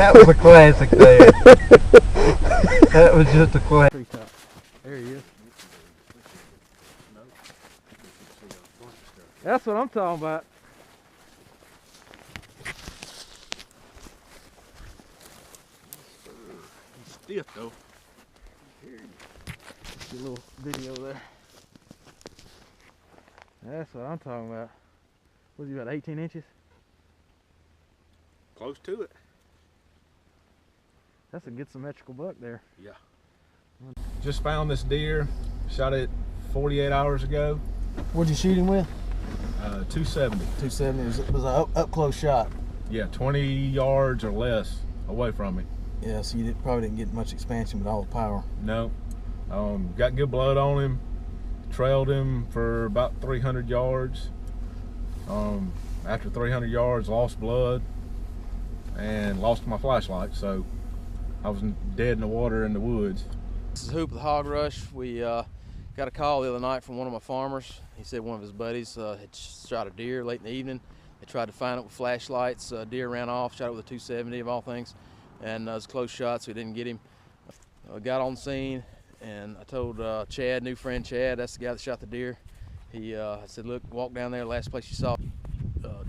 That was a classic there. That was just a classic. There he is. That's what I'm talking about. He's stiff though. See a little video there. That's what I'm talking about. What is he, about 18 inches? Close to it. That's a good symmetrical buck there. Yeah. Just found this deer. Shot it 48 hours ago. What'd you shoot him with? 270. 270. It was an up close shot. Yeah, 20 yards or less away from me. Yeah, so you probably didn't get much expansion with all the power. No. Got good blood on him. Trailed him for about 300 yards. After 300 yards, lost blood and lost my flashlight, so I was dead in the water in the woods. This is Hoop with Hog Rush. We got a call the other night from one of my farmers. He said one of his buddies had shot a deer late in the evening. They tried to find it with flashlights. Deer ran off, shot it with a 270 of all things, and it was a close shot, so we didn't get him. Got on scene, and I told Chad, new friend Chad, that's the guy that shot the deer. I said, look, walk down there, last place you saw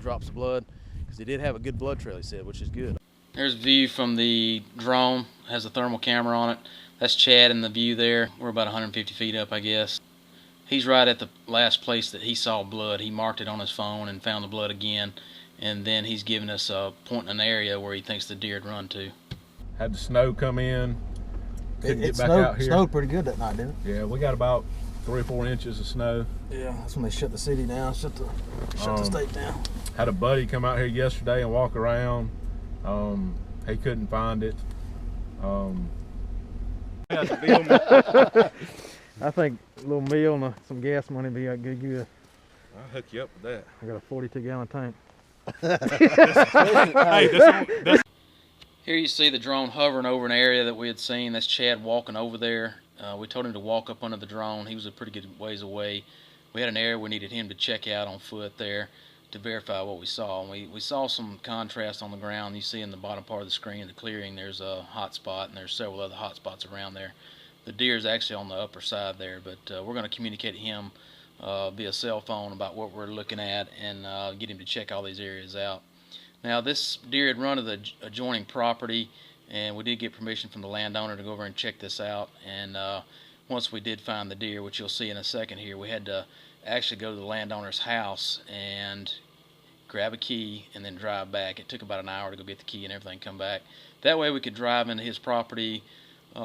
drops of blood, because he did have a good blood trail, he said, which is good. There's a view from the drone, has a thermal camera on it. That's Chad in the view there. We're about 150 feet up, I guess. He's right at the last place that he saw blood. He marked it on his phone and found the blood again, and then he's giving us a point in an area where he thinks the deer had run to. Had the snow come in. Couldn't get back snowed, out here. Snowed pretty good that night, didn't it? Yeah, we got about 3 or 4 inches of snow. Yeah, that's when they shut the city down, shut the state down. Had a buddy come out here yesterday and walk around. He couldn't find it. I think a little meal and some gas money would be good. I'll hook you up with that. I got a 42-gallon tank. Hey, Here you see the drone hovering over an area that we had seen. That's Chad walking over there. We told him to walk up under the drone. He was a pretty good ways away. We had an area we needed him to check out on foot there to verify what we saw. And we saw some contrast on the ground. You see in the bottom part of the screen, the clearing, there's a hot spot, and there's several other hot spots around there. The deer is actually on the upper side there, but we're going to communicate to him via cell phone about what we're looking at and get him to check all these areas out. Now, this deer had run to the adjoining property, and we did get permission from the landowner to go over and check this out. And once we did find the deer, which you'll see in a second here, we had to actually go to the landowner's house and grab a key and then drive back. It took about an hour to go get the key and everything, come back. That way we could drive into his property. It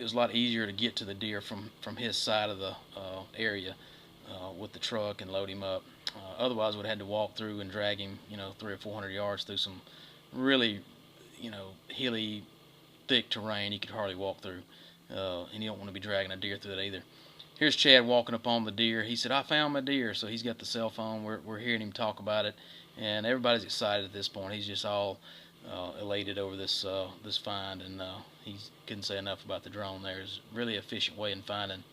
was a lot easier to get to the deer from his side of the area with the truck and load him up. Otherwise, we'd had to walk through and drag him, 300 or 400 yards through some really, hilly, thick terrain you could hardly walk through. And you don't want to be dragging a deer through it either. Here's Chad walking up on the deer. He said, I found my deer. So he's got the cell phone. We're hearing him talk about it. And everybody's excited at this point. He's just all elated over this find. And he couldn't say enough about the drone. There's really efficient way in finding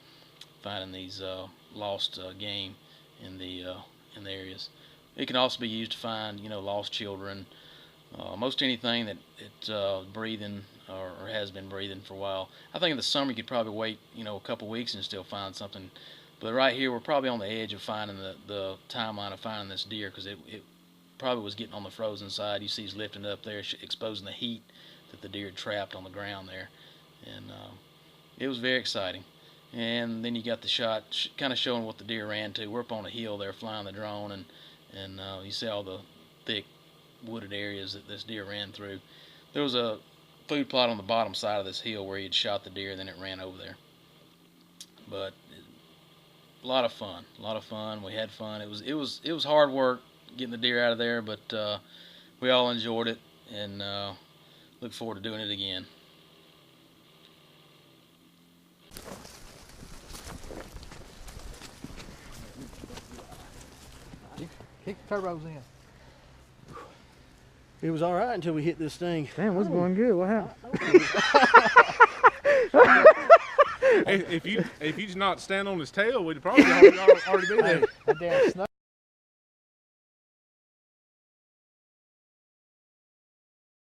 these lost game in the areas. It can also be used to find, lost children. Most anything that it's breathing or has been breathing for a while. I think in the summer you could probably wait, a couple weeks and still find something. But right here we're probably on the edge of finding the timeline of finding this deer, because it probably was getting on the frozen side. You see he's lifting up there, exposing the heat that the deer had trapped on the ground there. And it was very exciting. And then you got the shot kind of showing what the deer ran to. We're up on a hill there flying the drone, and you see all the thick wooded areas that this deer ran through. There was a food plot on the bottom side of this hill where he had shot the deer, and then it ran over there. But a lot of fun. We had fun. It was hard work getting the deer out of there, but we all enjoyed it, and look forward to doing it again. Kick the turbos in. It was all right until we hit this thing. Damn, what's going good? What happened? If you did not stand on his tail, we'd probably already be there. That damn snow.